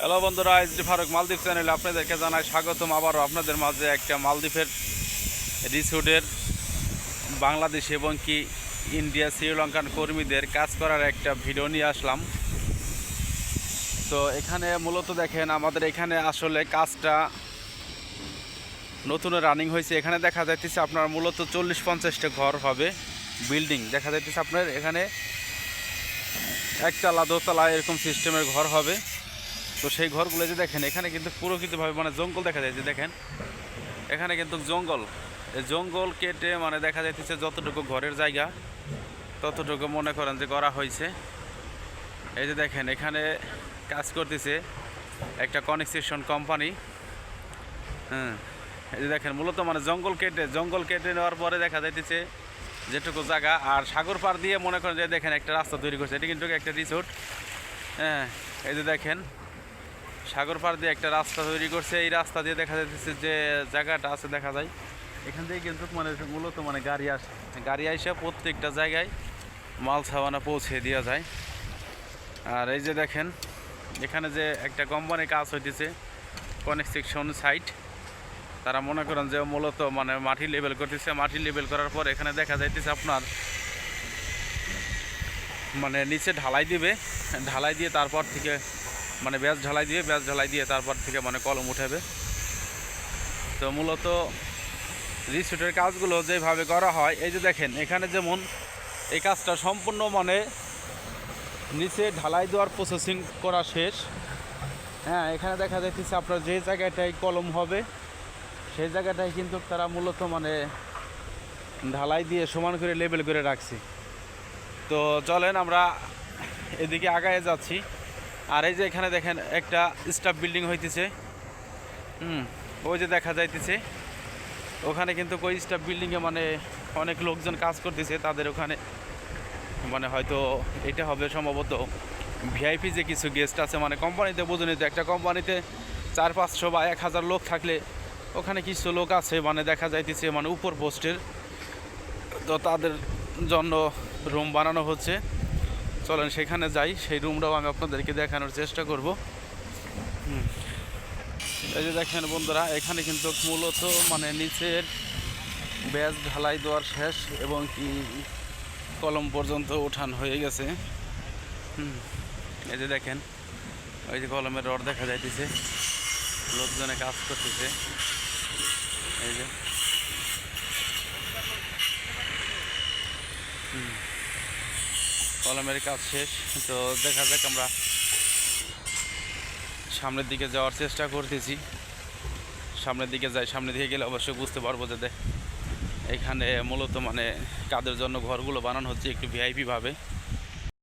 Hello বন্ধুরা, HD Faruk মালদ্বীপ চ্যানেলে আপনাদেরকে জানাই স্বাগতম। আবারও আপনাদের মাঝে একটা মালদ্বীপের রিসোর্টের বাংলাদেশ এবং কি ইন্ডিয়া শ্রীলঙ্কান কর্মীদের কাজ করার একটা ভিডিও নিয়ে আসলাম। তো এখানে মূলত দেখেন আমাদের এখানে আসলে কাজটা নতুন রানিং হয়েছে। এখানে দেখা যাইতেছে আপনার মূলত 40-50টা ঘর হবে, বিল্ডিং দেখা যাইতেছে আপনার এখানে একতলা দোতলা এরকম সিস্টেমের ঘর হবে। তো সেই ঘরগুলো যে দেখেন এখানে কিন্তু পুরোকৃতভাবে মানে জঙ্গল দেখা যায়, যে দেখেন এখানে কিন্তু জঙ্গল, এই জঙ্গল কেটে মানে দেখা যাইতেছে যতটুকু ঘরের জায়গা ততটুকু মনে করেন যে করা হয়েছে। এই যে দেখেন এখানে কাজ করতেছে একটা কনস্ট্রাকশন কোম্পানি। এই যে দেখেন মূলত মানে জঙ্গল কেটে নেওয়ার পরে দেখা যাইতেছে যেটুকু জায়গা, আর সাগর পার দিয়ে মনে করেন যে দেখেন একটা রাস্তা তৈরি করছে। এটা কিন্তু একটা রিসোর্ট। এই যে দেখেন সাগর পার দিয়ে একটা রাস্তা তৈরি করছে। এই রাস্তা দিয়ে দেখা যাচ্ছে যে জায়গাটা আছে দেখা যায় এখান থেকে কিন্তু মানে মূলত মানে গাড়ি আসে প্রত্যেকটা জায়গায় মাল সাবানা পৌঁছে দেওয়া যায়। আর এই যে দেখেন এখানে যে একটা কোম্পানির কাজ হইতেছে কনস্ট্রাকশন সাইট, তারা মনে করেন যে মূলত মানে মাটি লেবেল করতেছে। মাটি লেবেল করার পর এখানে দেখা যাইতেছে আপনার মানে নিচে ঢালাই দিবে, ঢালাই দিয়ে তারপর থেকে মানে ব্যাস ঢালাই দিয়ে তারপর থেকে মানে কলম উঠাবে। তো মূলত রিসোর্টের কাজগুলো যেভাবে করা হয়, এই যে দেখেন এখানে যেমন এই কাজটা সম্পূর্ণ মানে নিচে ঢালাই দেওয়ার প্রসেসিং করা শেষ। এখানে দেখা যাইতেছে আপনার যে জায়গাটায় কলম হবে সেই জায়গাটায় কিন্তু তারা মূলত মানে ঢালাই দিয়ে সমান করে লেবেল করে রাখছে। তো চলেন আমরা এদিকে আগায় যাচ্ছি। আর এই যে এখানে দেখেন একটা স্টাফ বিল্ডিং হইতেছে, ওই যে দেখা যাইতেছে ওখানে কিন্তু ওই স্টাফ বিল্ডিংয়ে মানে অনেক লোকজন কাজ করতেছে। তাদের ওখানে মানে হয়তো এটা হবে সম্ভবত ভিআইপি যে কিছু গেস্ট আছে, মানে কোম্পানিতে বুঝুন তো একটা কোম্পানিতে 400-500 বা 1000 লোক থাকলে ওখানে কিছু লোক আছে মানে দেখা যাইতেছে মানে উপর পোস্টের, তো তাদের জন্য রুম বানানো হচ্ছে। চলেন সেখানে যাই, সেই রুমটাও আমি আপনাদেরকে দেখানোর চেষ্টা করব। এই যে দেখেন বন্ধুরা এখানে কিন্তু মূলত মানে নিচের ব্যাস ঢালাই দেওয়ার শেষ এবং কি কলম পর্যন্ত উঠান হয়ে গেছে। এই যে দেখেন ওই যে কলমের রড দেখা যাইতেছে, লোকজনে কাজ করতেছে। এই যে কলমের কাজ শেষ। তো দেখা যাক, আমরা সামনের দিকে যাওয়ার চেষ্টা করতেছি। সামনের দিকে গেলে অবশ্যই বুঝতে পারবো যে এখানে মূলত মানে কাদের জন্য ঘরগুলো বানানো হচ্ছে একটু ভিআইপি ভাবে।